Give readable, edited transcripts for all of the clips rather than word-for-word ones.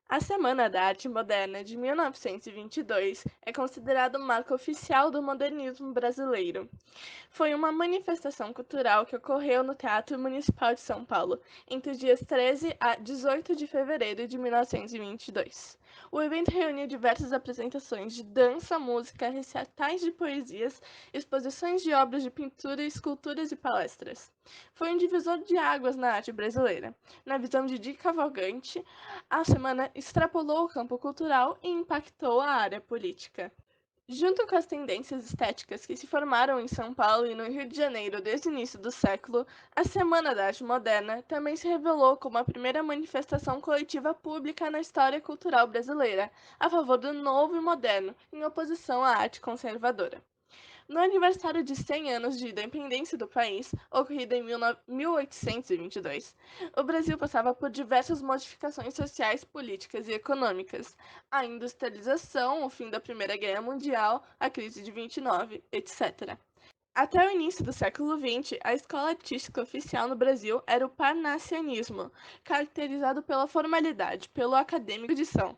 A Semana da Arte Moderna de 1922 é considerada o marco oficial do modernismo brasileiro. Foi uma manifestação cultural que ocorreu no Teatro Municipal de São Paulo entre os dias 13 a 18 de fevereiro de 1922. O evento reuniu diversas apresentações de dança, música, recitais de poesias, exposições de obras de pintura, esculturas e palestras. Foi um divisor de águas na arte brasileira. Na visão de Di Cavalcanti, a semana extrapolou o campo cultural e impactou a área política. Junto com as tendências estéticas que se formaram em São Paulo e no Rio de Janeiro desde o início do século, a Semana da Arte Moderna também se revelou como a primeira manifestação coletiva pública na história cultural brasileira, a favor do novo e moderno, em oposição à arte conservadora. No aniversário de 100 anos de independência do país, ocorrido em 1822, o Brasil passava por diversas modificações sociais, políticas e econômicas. A industrialização, o fim da Primeira Guerra Mundial, a crise de 29, etc. Até o início do século XX, a escola artística oficial no Brasil era o parnassianismo, caracterizado pela formalidade, pelo acadêmico de erudição.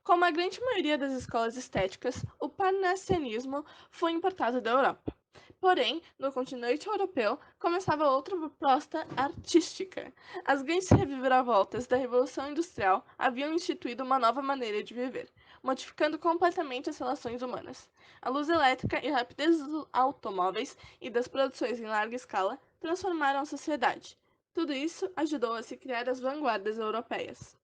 Como a grande maioria das escolas estéticas, o parnassianismo foi importado da Europa. Porém, no continente europeu, começava outra proposta artística. As grandes reviravoltas da Revolução Industrial haviam instituído uma nova maneira de viver, modificando completamente as relações humanas. A luz elétrica e a rapidez dos automóveis e das produções em larga escala transformaram a sociedade. Tudo isso ajudou a se criar as vanguardas europeias.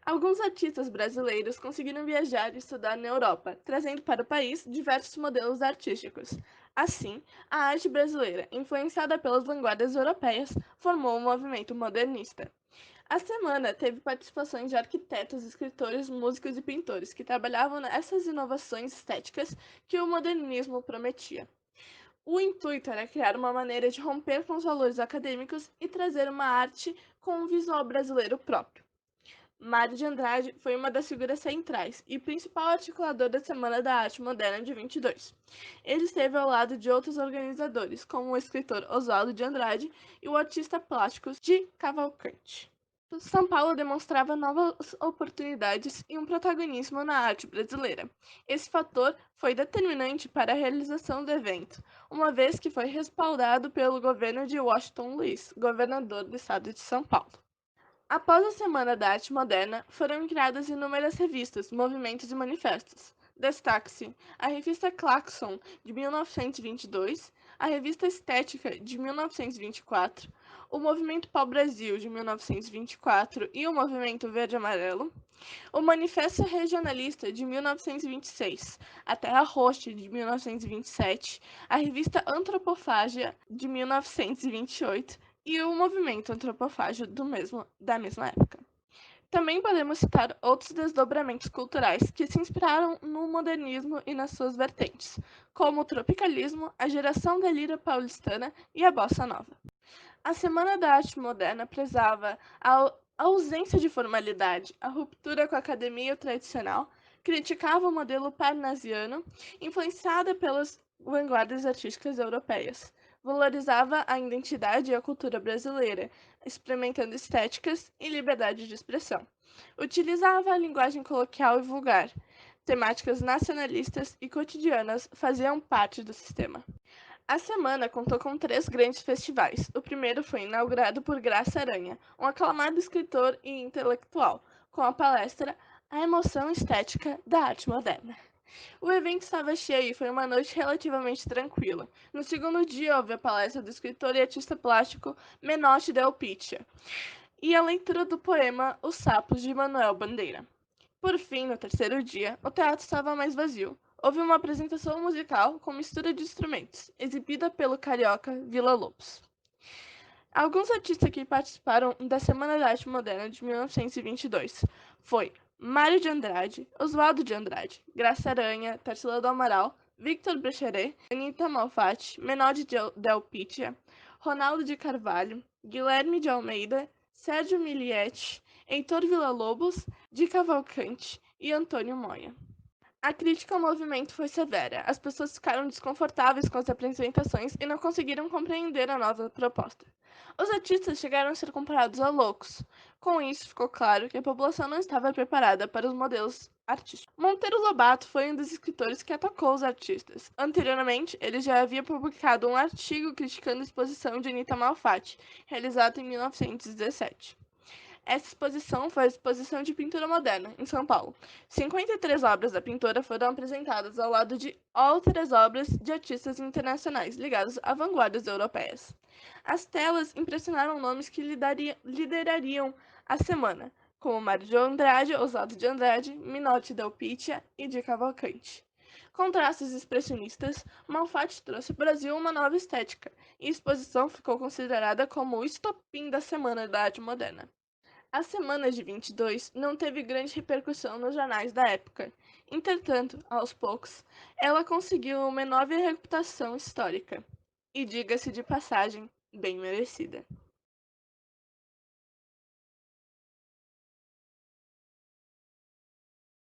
Alguns artistas brasileiros conseguiram viajar e estudar na Europa, trazendo para o país diversos modelos artísticos. Assim, a arte brasileira, influenciada pelas vanguardas europeias, formou o movimento modernista. A semana teve participações de arquitetos, escritores, músicos e pintores que trabalhavam nessas inovações estéticas que o modernismo prometia. O intuito era criar uma maneira de romper com os valores acadêmicos e trazer uma arte com um visual brasileiro próprio. Mário de Andrade foi uma das figuras centrais e principal articulador da Semana da Arte Moderna de 22. Ele esteve ao lado de outros organizadores, como o escritor Oswaldo de Andrade e o artista plástico de Cavalcante. São Paulo demonstrava novas oportunidades e um protagonismo na arte brasileira. Esse fator foi determinante para a realização do evento, uma vez que foi respaldado pelo governo de Washington Luiz, governador do estado de São Paulo. Após a Semana da Arte Moderna, foram criadas inúmeras revistas, movimentos e manifestos. Destaque-se a revista Claxon, de 1922, a revista Estética, de 1924, o Movimento Pau-Brasil, de 1924 e o Movimento Verde-Amarelo, o Manifesto Regionalista, de 1926, a Terra Roxa, de 1927, a revista Antropofágia, de 1928 e o movimento antropofágico da mesma época. Também podemos citar outros desdobramentos culturais que se inspiraram no modernismo e nas suas vertentes, como o tropicalismo, a geração da lira paulistana e a bossa nova. A Semana da Arte Moderna prezava a ausência de formalidade, a ruptura com a academia tradicional, criticava o modelo parnasiano, influenciada pelas vanguardas artísticas europeias, valorizava a identidade e a cultura brasileira, experimentando estéticas e liberdade de expressão. Utilizava a linguagem coloquial e vulgar. Temáticas nacionalistas e cotidianas faziam parte do sistema. A semana contou com três grandes festivais. O primeiro foi inaugurado por Graça Aranha, um aclamado escritor e intelectual, com a palestra A Emoção Estética da Arte Moderna. O evento estava cheio e foi uma noite relativamente tranquila. No segundo dia, houve a palestra do escritor e artista plástico Menotti Del Pitta e a leitura do poema Os Sapos, de Manuel Bandeira. Por fim, no terceiro dia, o teatro estava mais vazio. Houve uma apresentação musical com mistura de instrumentos, exibida pelo carioca Villa-Lobos. Alguns artistas que participaram da Semana da Arte Moderna de 1922 foi Mário de Andrade, Oswaldo de Andrade, Graça Aranha, Tarsila do Amaral, Victor Brecheret, Anita Malfatti, Menode Del Pitta, Ronaldo de Carvalho, Guilherme de Almeida, Sérgio Milieti, Heitor Villa-Lobos, de Cavalcante e Antônio Moya. A crítica ao movimento foi severa. As pessoas ficaram desconfortáveis com as apresentações e não conseguiram compreender a nova proposta. Os artistas chegaram a ser comparados a loucos. Com isso, ficou claro que a população não estava preparada para os modelos artísticos. Monteiro Lobato foi um dos escritores que atacou os artistas. Anteriormente, ele já havia publicado um artigo criticando a exposição de Anita Malfatti, realizada em 1917. Essa exposição foi a Exposição de Pintura Moderna, em São Paulo. 53 obras da pintora foram apresentadas ao lado de outras obras de artistas internacionais ligados a vanguardas europeias. As telas impressionaram nomes que liderariam a semana, como Mário de Andrade, Oswaldo de Andrade, Minotti del Pitta e de Cavalcante. Com traços expressionistas, Malfatti trouxe ao Brasil uma nova estética, e a exposição ficou considerada como o estopim da Semana da Arte Moderna. A Semana de 22 não teve grande repercussão nos jornais da época. Entretanto, aos poucos, ela conseguiu uma enorme reputação histórica. E diga-se de passagem, bem merecida.